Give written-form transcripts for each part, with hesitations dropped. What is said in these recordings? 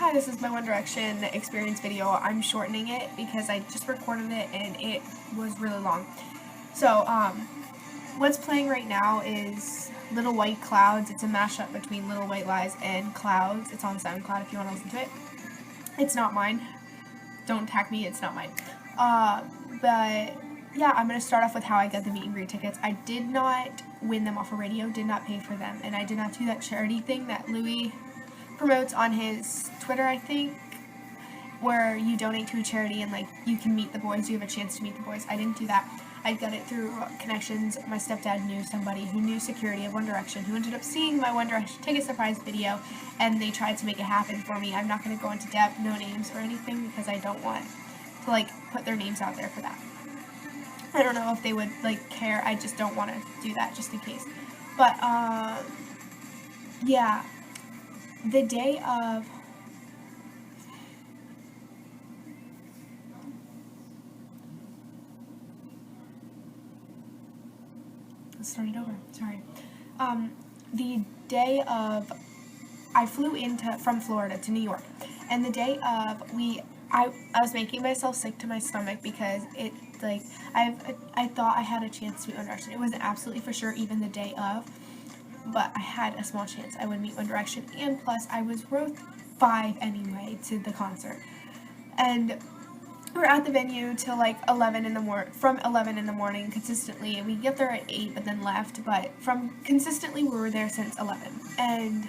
hi, this is my One Direction experience video. I'm shortening it because I just recorded it and it was really long. So, what's playing right now is Little White Clouds. It's a mashup between Little White Lies and Clouds. It's on SoundCloud if you want to listen to it. It's not mine. Don't tag me, it's not mine. But yeah, I'm going to start off with how I got the meet and greet tickets. I did not win them off a radio, did not pay for them, and I did not do that charity thing that Louis promotes on his Twitter, I think, where you donate to a charity and like you can meet the boys, you have a chance to meet the boys. I didn't do that. I got it through connections. My stepdad knew somebody who knew security of One Direction, who ended up seeing my One Direction ticket surprise video, and they tried to make it happen for me. I'm not going to go into depth, no names or anything, because I don't want to like put their names out there for that. I don't know if they would like care. I just don't want to do that just in case. But yeah, the day of let's start it over. Sorry. The day of I flew from Florida to New York, and the day of I was making myself sick to my stomach because it like I thought I had a chance to meet One Direction. It wasn't absolutely for sure even the day of, but I had a small chance I would meet One Direction, and plus I was row 5 anyway to the concert, and we're at the venue till like 11 in the from 11 in the morning consistently. We get there at 8 but then left, but consistently we were there since 11, and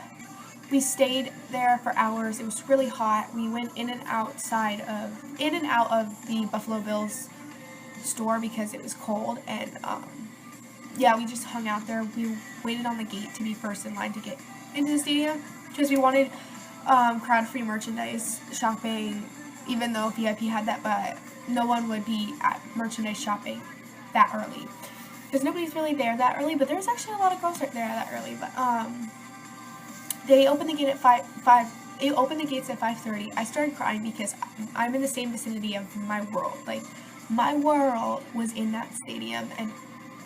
we stayed there for hours. It was really hot. We went in and out of the Buffalo Bills store because it was cold, and yeah, we just hung out there. We waited on the gate to be first in line to get into the stadium because we wanted crowd-free merchandise shopping, even though VIP had that, but no one would be at merchandise shopping that early because nobody's really there that early, but there's actually a lot of girls right there that early. But they opened the gate at 5. They opened the gates at 5:30. I started crying because I'm in the same vicinity of my world. Like, my world was in that stadium,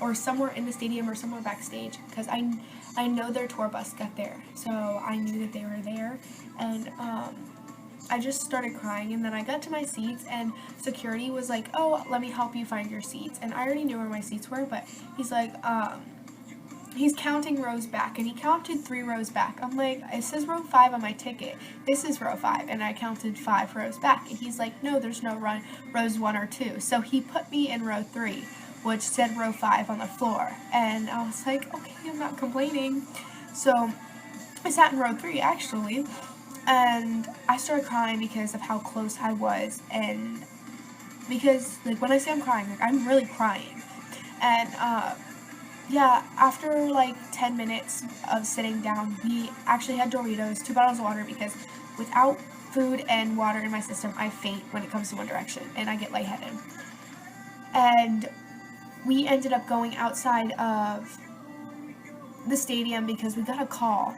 or somewhere in the stadium or somewhere backstage, because I know their tour bus got there, so I knew that they were there, and I just started crying, and then I got to my seats, and security was like, oh, let me help you find your seats, and I already knew where my seats were, but he's like, he's counting rows back, and he counted 3 rows back. I'm like, it says row 5 on my ticket. This is row 5, and I counted 5 rows back, and he's like, no, there's no rows 1 or 2, so he put me in row 3, which said row 5 on the floor, and I was like, okay, I'm not complaining. So I sat in row 3 actually, and I started crying because of how close I was, and because like when I say I'm crying, like I'm really crying, and yeah, after like 10 minutes of sitting down, we actually had Doritos, 2 bottles of water, because without food and water in my system, I faint when it comes to One Direction, and I get lightheaded. And we ended up going outside of the stadium because we got a call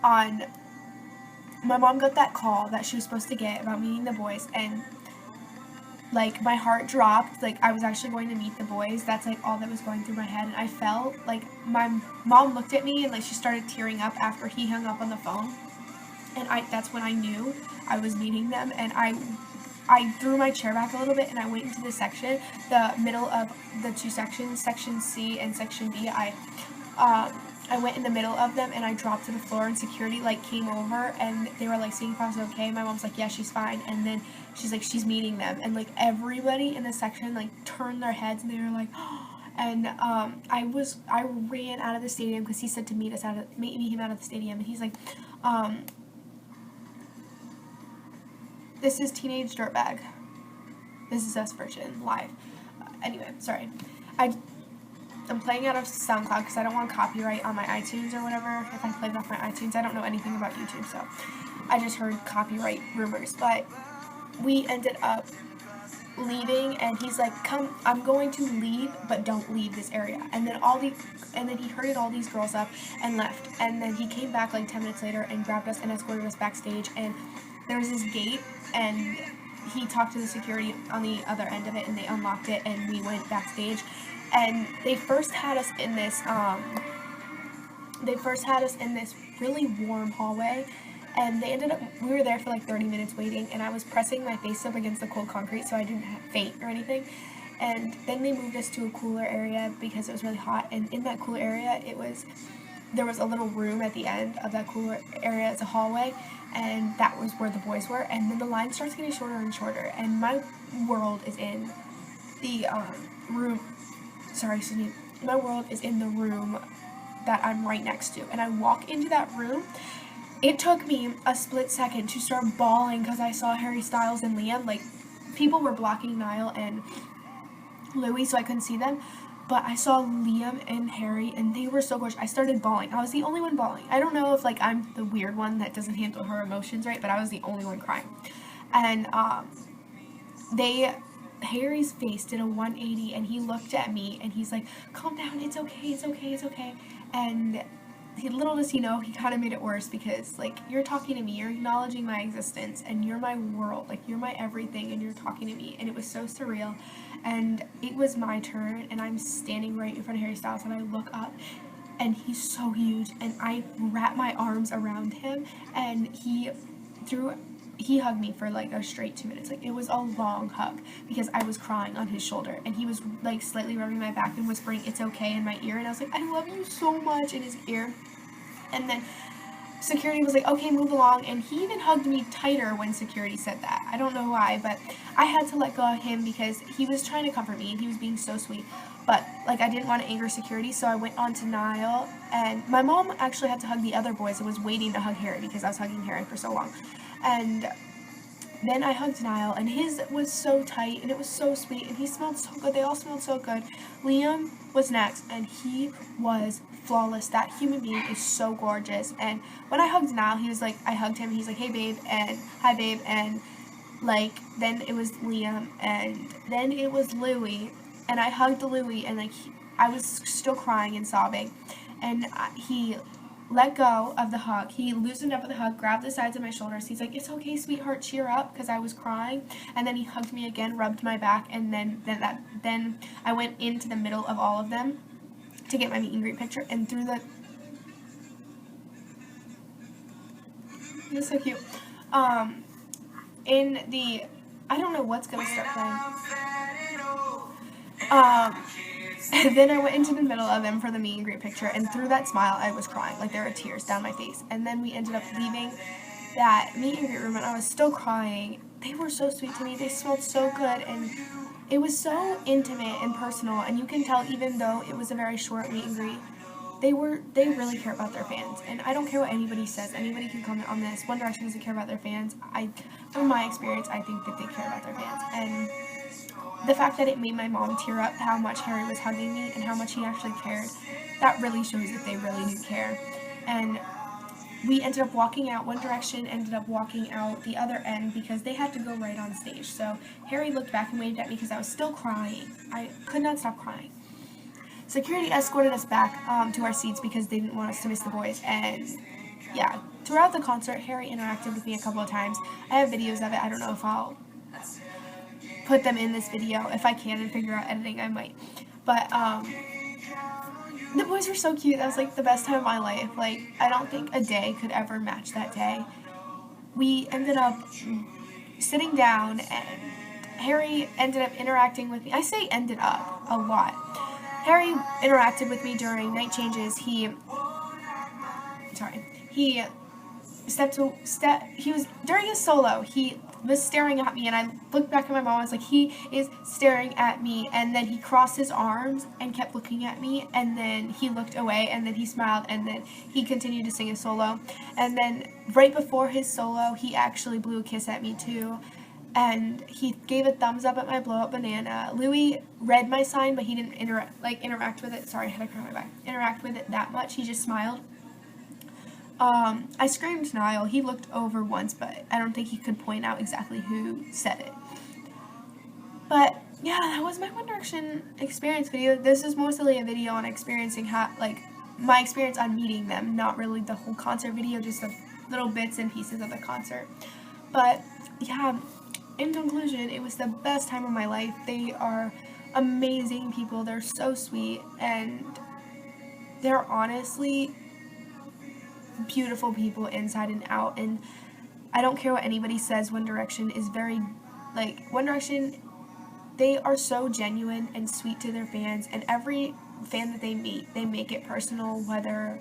my mom got that call that she was supposed to get about meeting the boys, and like my heart dropped. Like, I was actually going to meet the boys. That's like all that was going through my head, and I felt like my mom looked at me and like she started tearing up after he hung up on the phone, and that's when I knew I was meeting them. And I threw my chair back a little bit, and I went into the section, the middle of the 2 sections, section C and section B. I went in the middle of them, and I dropped to the floor, and security like came over, and they were like seeing if I was okay. My mom's like, yeah, she's fine, and then she's like, she's meeting them, and like everybody in the section like turned their heads, and they were like, oh. And I ran out of the stadium because he said to meet him out of the stadium, and he's like, this is Teenage Dirtbag. This is us version live. Anyway, sorry. I'm playing out of SoundCloud because I don't want copyright on my iTunes or whatever. If I played off my iTunes, I don't know anything about YouTube, so I just heard copyright rumors. But we ended up leaving, and he's like, come, I'm going to leave, but don't leave this area. And then he herded all these girls up and left. And then he came back like 10 minutes later and grabbed us and escorted us backstage. And there was this gate, and he talked to the security on the other end of it, and they unlocked it, and we went backstage. And they first had us in this really warm hallway, and we were there for like 30 minutes waiting, and I was pressing my face up against the cold concrete so I didn't faint or anything. And then they moved us to a cooler area because it was really hot, and in that cooler area there was a little room at the end of that cooler area. It's a hallway, and that was where the boys were. And then the line starts getting shorter and shorter, and my world is in the room. Sorry, excuse me. My world is in the room that I'm right next to, and I walk into that room. It took me a split second to start bawling because I saw Harry Styles and Liam. Like, people were blocking Niall and Louis, so I couldn't see them. But I saw Liam and Harry, and they were so gorgeous. I started bawling. I was the only one bawling. I don't know if, like, I'm the weird one that doesn't handle her emotions right, but I was the only one crying. And Harry's face did a 180, and he looked at me, and he's like, calm down, it's okay, it's okay, it's okay. And little does he know, he kind of made it worse because, like, you're talking to me, you're acknowledging my existence, and you're my world, like, you're my everything, and you're talking to me, and it was so surreal. And it was my turn, and I'm standing right in front of Harry Styles, and I look up, and he's so huge, and I wrap my arms around him, and he hugged me for like a straight 2 minutes. Like, it was a long hug because I was crying on his shoulder, and he was like slightly rubbing my back and whispering "it's okay" in my ear, and I was like, I love you so much, in his ear. And then security was like, okay, move along, and he even hugged me tighter when security said that. I don't know why, but I had to let go of him because he was trying to comfort me and he was being so sweet. But, like, I didn't want to anger security, so I went on to Niall, and my mom actually had to hug the other boys and was waiting to hug Harry because I was hugging Harry for so long. And then I hugged Niall, and his was so tight, and it was so sweet, and he smelled so good. They all smelled so good. Liam was next, and he was flawless. That human being is so gorgeous. And when I hugged Niall, he was like, I hugged him, he's like, hey babe, and hi babe, and like, then it was Liam, and then it was Louis, and I hugged Louis, and like, I was still crying and sobbing, and he let go of the hug. He loosened up with the hug, grabbed the sides of my shoulders. He's like, it's okay, sweetheart, cheer up, because I was crying. And then he hugged me again, rubbed my back, and then I went into the middle of all of them to get my meet and greet picture. And through the, it was so cute. In the, I don't know what's gonna start playing. And then I went into the middle of them for the meet and greet picture, and through that smile, I was crying. Like, there were tears down my face. And then we ended up leaving that meet and greet room, and I was still crying. They were so sweet to me. They smelled so good, and it was so intimate and personal. And you can tell, even though it was a very short meet and greet, they really care about their fans. And I don't care what anybody says. Anybody can comment on this. One Direction doesn't care about their fans. From my experience, I think that they care about their fans. And the fact that it made my mom tear up how much Harry was hugging me and how much he actually cared, that really shows that they really do care. And we ended up walking out. One Direction ended up walking out the other end because they had to go right on stage. So Harry looked back and waved at me because I was still crying. I could not stop crying. Security escorted us back to our seats because they didn't want us to miss the boys. And yeah, throughout the concert, Harry interacted with me a couple of times. I have videos of it. I don't know if I'll put them in this video. If I can and figure out editing, I might. But the boys were so cute. That was like the best time of my life. Like, I don't think a day could ever match that day. We ended up sitting down, and Harry ended up interacting with me. I say ended up a lot. Harry interacted with me during night changes. He was during his solo, he was staring at me, and I looked back at my mom. I was like, he is staring at me. And then he crossed his arms and kept looking at me, and then he looked away, and then he smiled, and then he continued to sing his solo. And then right before his solo, he actually blew a kiss at me too, and he gave a thumbs up at my blow up banana. Louis read my sign, but he didn't interact with it. Sorry, I had to cry my back. Interact with it that much. He just smiled. I screamed Niall. He looked over once, but I don't think he could point out exactly who said it. But yeah, that was my One Direction experience video. This is mostly a video on experiencing my experience on meeting them, not really the whole concert video, just the little bits and pieces of the concert. But yeah, in conclusion, it was the best time of my life. They are amazing people. They're so sweet, and they're honestly beautiful people inside and out, and I don't care what anybody says, One Direction is very, like, One Direction, they are so genuine and sweet to their fans, and every fan that they meet, they make it personal, whether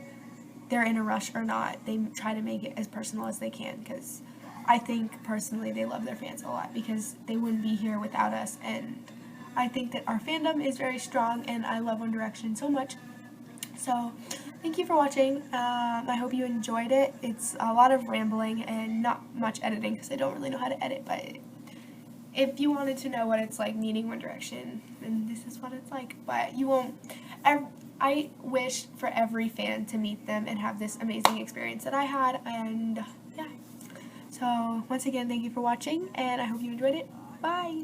they're in a rush or not. They try to make it as personal as they can, because I think personally they love their fans a lot, because they wouldn't be here without us, and I think that our fandom is very strong, and I love One Direction so much. So thank you for watching. I hope you enjoyed it. It's a lot of rambling and not much editing, because I don't really know how to edit, but if you wanted to know what it's like meeting One Direction, then this is what it's like. But you won't. I wish for every fan to meet them and have this amazing experience that I had, and yeah. So once again, thank you for watching, and I hope you enjoyed it. Bye!